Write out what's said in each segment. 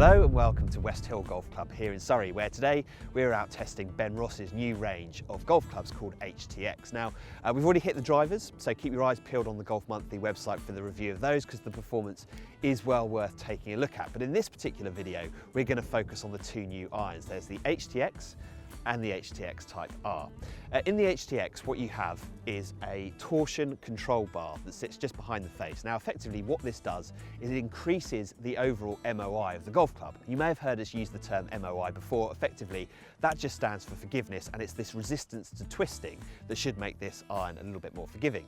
Hello and welcome to West Hill Golf Club here in Surrey, where today we're out testing Benross's new range of golf clubs called HTX. Now, we've already hit the drivers, so keep your eyes peeled on the Golf Monthly website for the review of those, because the performance is well worth taking a look at. But in this particular video, we're going to focus on the two new irons. There's the HTX and the HTX Type R. In the HTX, what you have is a torsion control bar that sits just behind the face. Now, effectively, what this does is it increases the overall MOI of the golf club. You may have heard us use the term MOI before. Effectively, that just stands for forgiveness, and it's this resistance to twisting that should make this iron a little bit more forgiving.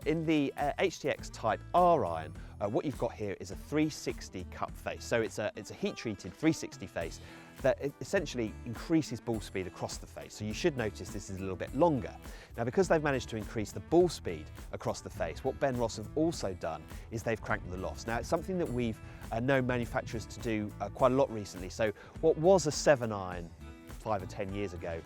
In the HTX Type R iron, what you've got here is a 360 cup face. So it's a heat-treated 360 face that essentially increases ball speed across the face. So you should notice this is a little bit longer. Now, because they've managed to increase the ball speed across the face, what Benross have also done is they've cranked the lofts. Now, it's something that we've known manufacturers to do quite a lot recently. So what was a 7-iron 5 or 10 years ago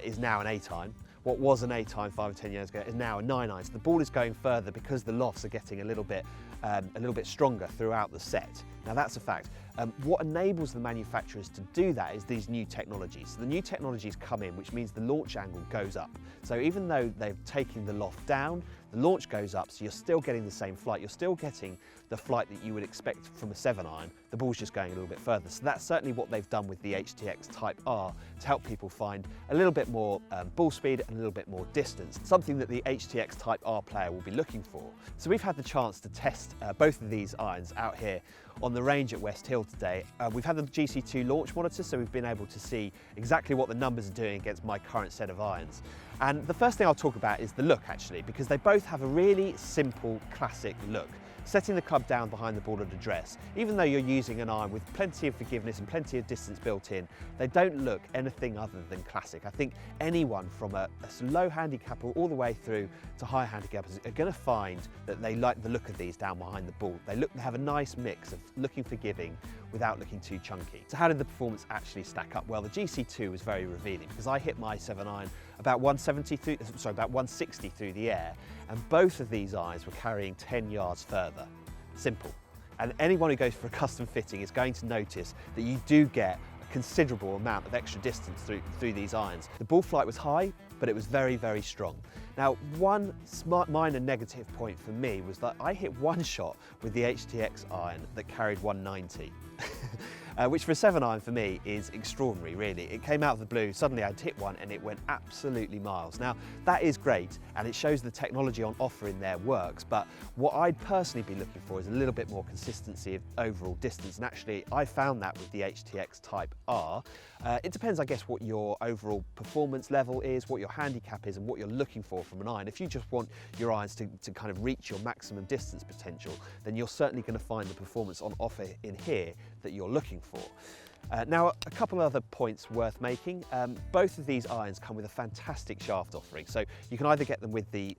is now an 8-iron. What was an 8-iron 5 or 10 years ago is now a 9-iron. So the ball is going further because the lofts are getting a little bit stronger throughout the set. Now, that's a fact. What enables the manufacturers to do that is these new technologies. So the new technologies come in, which means the launch angle goes up. So even though they're taking the loft down, the launch goes up, so you're still getting the same flight. You're still getting the flight that you would expect from a 7-iron. The ball's just going a little bit further. So that's certainly what they've done with the HTX Type R to help people find a little bit more ball speed and a little bit more distance, something that the HTX Type R player will be looking for. So we've had the chance to test both of these irons out here on the range at West Hill today. We've had the GC2 launch monitor, so we've been able to see exactly what the numbers are doing against my current set of irons. And the first thing I'll talk about is the look, actually, because they both have a really simple, classic look. Setting the club down behind the ball at address, even though you're using an iron with plenty of forgiveness and plenty of distance built in, they don't look anything other than classic. I think anyone from a low handicapper all the way through to high handicappers are going to find that they like the look of these down behind the ball. They have a nice mix of looking forgiving without looking too chunky. So how did the performance actually stack up? Well, the GC2 was very revealing, because I hit my 7-iron about 160 through the air, and both of these irons were carrying 10 yards further. Simple. And anyone who goes for a custom fitting is going to notice that you do get a considerable amount of extra distance through these irons. The ball flight was high, but it was very, very strong. Now, one minor negative point for me was that I hit one shot with the HTX iron that carried 190. Which for a 7-iron for me is extraordinary, really. It came out of the blue, suddenly I'd hit one and it went absolutely miles. Now, that is great, and it shows the technology on offer in there works, but what I'd personally be looking for is a little bit more consistency of overall distance, and actually I found that with the HTX Type R. It depends, I guess, what your overall performance level is, what your handicap is, and what you're looking for from an iron. If you just want your irons to kind of reach your maximum distance potential, then you're certainly going to find the performance on offer in here that you're looking for. Now, a couple of other points worth making. Both of these irons come with a fantastic shaft offering. So you can either get them with the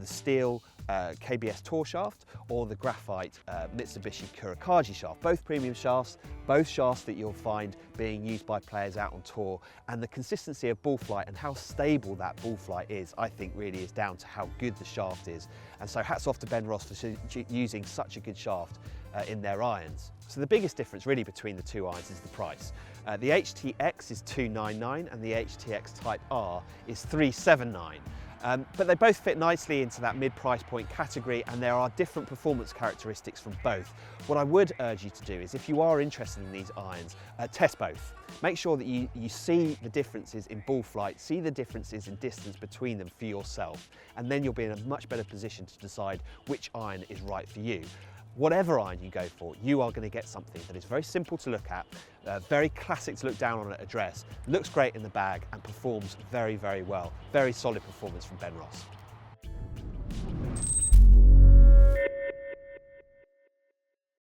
steel KBS Tour shaft or the graphite Mitsubishi Kurakaji shaft. Both premium shafts, both shafts that you'll find being used by players out on tour. And the consistency of ball flight and how stable that ball flight is, I think, really is down to how good the shaft is. And so hats off to Benross for using such a good shaft in their irons. So the biggest difference really between the two irons is the price. The HTX is $299 and the HTX Type R is $379. But they both fit nicely into that mid-price point category, and there are different performance characteristics from both. What I would urge you to do is, if you are interested in these irons, test both. Make sure that you see the differences in ball flight, see the differences in distance between them for yourself, and then you'll be in a much better position to decide which iron is right for you. Whatever iron you go for, you are going to get something that is very simple to look at, very classic to look down on at address, looks great in the bag, and performs very, very well. Very solid performance from Benross.